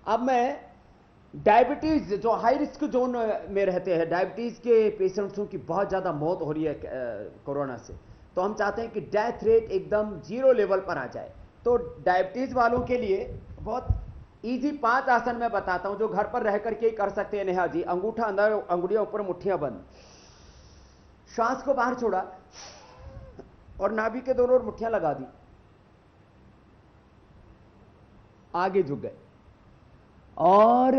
अब मैं डायबिटीज, जो हाई रिस्क जोन में रहते हैं, डायबिटीज के पेशेंट्सों की बहुत ज्यादा मौत हो रही है कोरोना से, तो हम चाहते हैं कि डेथ रेट एकदम 0 लेवल पर आ जाए। तो डायबिटीज वालों के लिए बहुत इजी 5 आसन मैं बताता हूं जो घर पर रह करके कर सकते हैं। नेहा जी, अंगूठा अंदर, अंगुलियां ऊपर, मुट्ठियां बंद, श्वास को बाहर छोड़ा और नाभि के दोनों ओर मुट्ठियां लगा दी, आगे झुक गए। और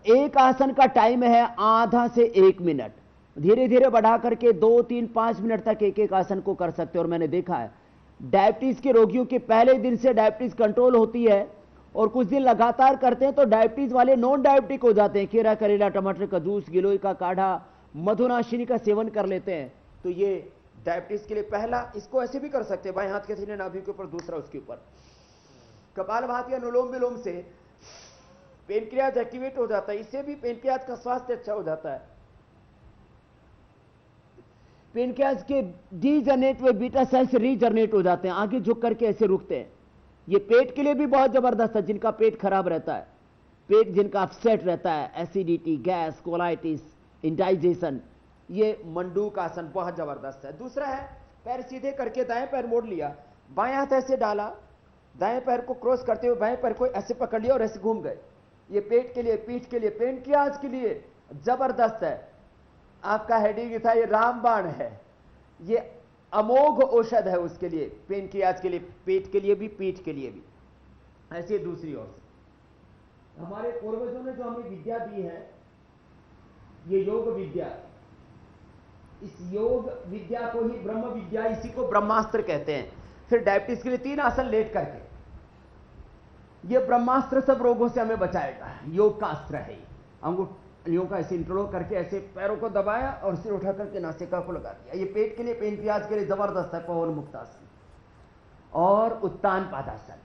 एक आसन का टाइम है आधा से 1 मिनट, धीरे धीरे बढ़ा करके 2, 3, 5 मिनट तक एक एक आसन को कर सकते हो। और मैंने देखा है डायबिटीज के रोगियों के पहले दिन से डायबिटीज कंट्रोल होती है और कुछ दिन लगातार करते हैं तो डायबिटीज वाले नॉन डायबिटिक हो जाते हैं। खीरा, करेला, टमाटर का जूस, गिलोय का काढ़ा, मधुनाशिनी का सेवन कर लेते हैं। तो ये डायबिटीज के लिए पहला, इसको ऐसे भी कर सकते हैं, बाएं हाथ के सीने नाभि के ऊपर, दूसरा उसके ऊपर। कपालभाति या अनुलोम विलोम से पेनक्रियाज एक्टिवेट हो जाता है, इससे भी पेनक्रियाज का स्वास्थ्य अच्छा हो जाता है। पेनक्रियाज के डीजनरेट व बीटा सेल्स रीजनरेट हो जाते हैं, आगे झुक करके ऐसे रुकते हैं। ये पेट के लिए भी बहुत जबरदस्त है, जिनका पेट खराब रहता है, पेट जिनका अपसेट रहता है, एसिडिटी, गैस, कोलाइटिस, इंडाइजेशन, ये मंडूक आसन बहुत जबरदस्त है। दूसरा है पैर सीधे करके दाएं पैर मोड़ लिया, बाएं हाथ ऐसे डाला, दाएं पैर को क्रॉस करते हुए बाएं पैर को ऐसे पकड़ लिया और ऐसे घूम गए। ये पेट के लिए, पीठ के लिए, पेनक्रियाज के लिए जबरदस्त है। आपका हेडेक था, ये रामबाण है, ये अमोघ औषध है उसके लिए, पेनक्रियाज के लिए, पेट के लिए भी, पीठ के लिए भी। ऐसे दूसरी ओर से हमारे पूर्वजों ने जो हमें विद्या दी है, ये योग विद्या, इस योग विद्या को ही ब्रह्म विद्या, इसी को ब्रह्मास्त्र कहते हैं। फिर डायबिटीज के लिए 3 आसन लेट करके, ये ब्रह्मास्त्र सब रोगों से हमें बचाएगा, योग का अस्त्र है। अंगुलियों का ऐसे इंटरलॉक करके ऐसे पैरों को दबाया और सिर उठा करके नासिका को लगा दिया। ये पेट के लिए, पेनक्रियाज के लिए जबरदस्त है, पवन मुक्तासन और उत्तान पादासन।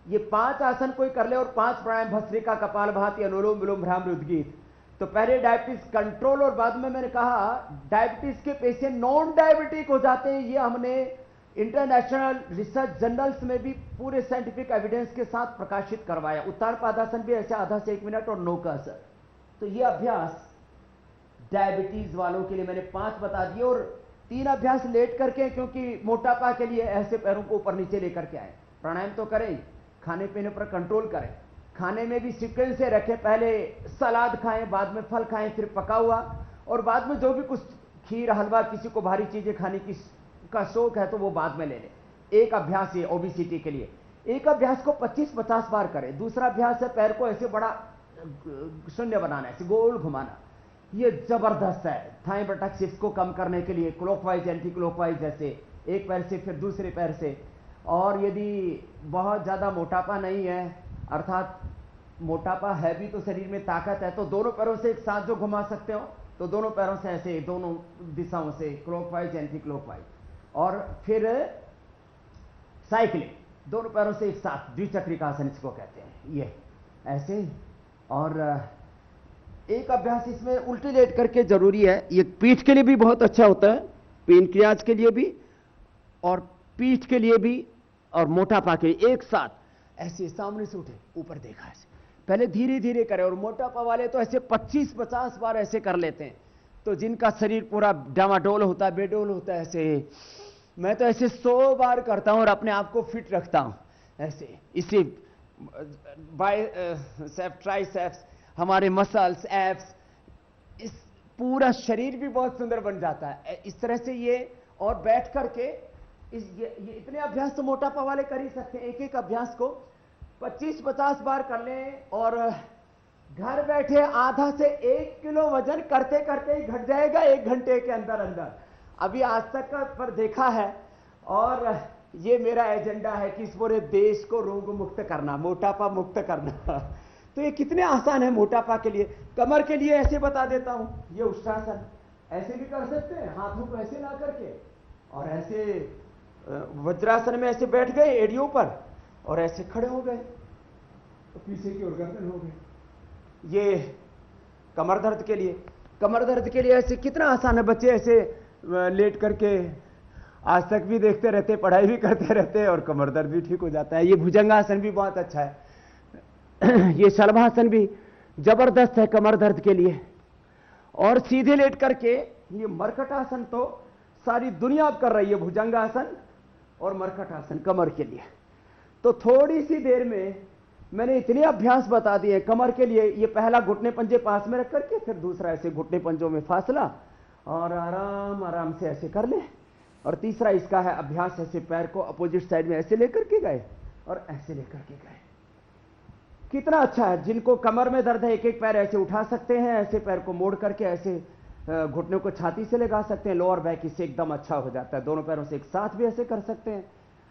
ये 5 आसन कोई कर ले और 5 प्राणायाम, भस्त्रिका, कपालभाति, अनुलोम विलोम, भ्रामरी, उद्गीत, तो पहले डायबिटीज कंट्रोल और बाद में मैंने कहा डायबिटीज के पेशेंट नॉन डायबिटिक हो जाते हैं। ये हमने इंटरनेशनल रिसर्च जर्नल्स में भी पूरे साइंटिफिक एविडेंस के साथ प्रकाशित करवाया। उत्तान पादासन भी ऐसे आधा से 1 मिनट और 9 का असर। तो ये अभ्यास डायबिटीज वालों के लिए मैंने 5 बता दिए और 3 अभ्यास लेट करके, क्योंकि मोटापा के लिए ऐसे पैरों को ऊपर नीचे लेकर के आए। प्राणायाम तो करें, खाने पीने पर कंट्रोल करें, खाने में भी सीक्वेंस से रखें, पहले सलाद खाएं, बाद में फल खाएं, फिर पका हुआ, और बाद में जो भी कुछ खीर, हलवा, किसी को भारी चीजें खाने की का शौक है तो वो बाद में ले लें। एक अभ्यास है ओबेसिटी के लिए, एक अभ्यास को 25-50 बार करें। दूसरा अभ्यास है पैर को ऐसे बड़ा शून्य बनाना, ऐसे गोल घुमाना, ये जबरदस्त है। थाई बटक शिफ्ट को कम करने के लिए क्लॉकवाइज, एंटी क्लॉकवाइज, जैसे एक पैर से फिर दूसरे पैर से। और यदि बहुत ज्यादा मोटापा नहीं है, अर्थात मोटापा है भी तो शरीर में ताकत है, तो दोनों पैरों से एक साथ जो घुमा सकते हो, तो दोनों पैरों से ऐसे दोनों दिशाओं से क्लॉकवाइज, एंटी क्लॉकवाइज। और फिर साइकिलिंग, दोनों पैरों से एक साथ, द्विचक्रिकासन इसको कहते हैं, ये ऐसे। और एक अभ्यास इसमें उल्टी लेट करके जरूरी है, ये पीठ के लिए भी बहुत अच्छा होता है, पेनक्रियाज के लिए भी और पीठ के लिए भी और मोटापा के लिए। एक साथ ऐसे सामने से उठे, ऊपर देखा, ऐसे पहले धीरे धीरे करें। और मोटापा वाले तो ऐसे 25-50 बार ऐसे कर लेते हैं, तो जिनका शरीर पूरा डामाडोल होता है, बेडोल होता है, ऐसे मैं तो ऐसे 100 बार करता हूं और अपने आप को फिट रखता हूं ऐसे। इसे बाइसेप्स, ट्राइसेप्स, हमारे मसल्स, एब्स, इस पूरा शरीर भी बहुत सुंदर बन जाता है इस तरह से। ये और बैठ करके ये इतने अभ्यास तो मोटापा वाले कर ही सकते हैं। एक एक अभ्यास को 25-50 बार कर लें और घर बैठे आधा से 1 किलो वजन करते करते ही घट जाएगा 1 घंटे के अंदर अंदर। अभी आज तक का पर देखा है, और ये मेरा एजेंडा है कि इस पूरे देश को रोग मुक्त करना, मोटापा मुक्त करना। तो ये कितने आसान है मोटापा के लिए। कमर के लिए ऐसे बता देता हूं, ये उष्टासन ऐसे भी कर सकते हैं, हाथों को ऐसे ला करके, और ऐसे वज्रासन में ऐसे बैठ गए एड़ियों पर और ऐसे खड़े हो गए, तो पीछे की ओर गर्दन हो गई। ये कमर दर्द के लिए, कमर दर्द के लिए ऐसे कितना आसान है। बच्चे ऐसे लेट करके आज तक भी देखते रहते, पढ़ाई भी करते रहते और कमर दर्द भी ठीक हो जाता है। ये भुजंगासन भी बहुत अच्छा है। ये शलभासन भी जबरदस्त है कमर दर्द के लिए। और सीधे लेट करके ये मरकटासन तो सारी दुनिया अब कर रही है, भुजंगासन और मरकटासन कमर के लिए। तो थोड़ी सी देर में मैंने इतने अभ्यास बता दिए कमर के लिए। ये पहला घुटने पंजे पास में रख करके, फिर दूसरा ऐसे घुटने पंजों में फासला और आराम आराम से ऐसे कर ले। और तीसरा इसका है अभ्यास, ऐसे पैर को अपोजिट साइड में ऐसे लेकर के गए और ऐसे लेकर के गए। कितना अच्छा है। जिनको कमर में दर्द है एक एक पैर ऐसे उठा सकते हैं, ऐसे पैर को मोड़ करके ऐसे घुटने को छाती से लगा सकते हैं। लोअर बैक इससे एकदम अच्छा हो जाता है। दोनों पैरों से एक साथ भी ऐसे कर सकते हैं।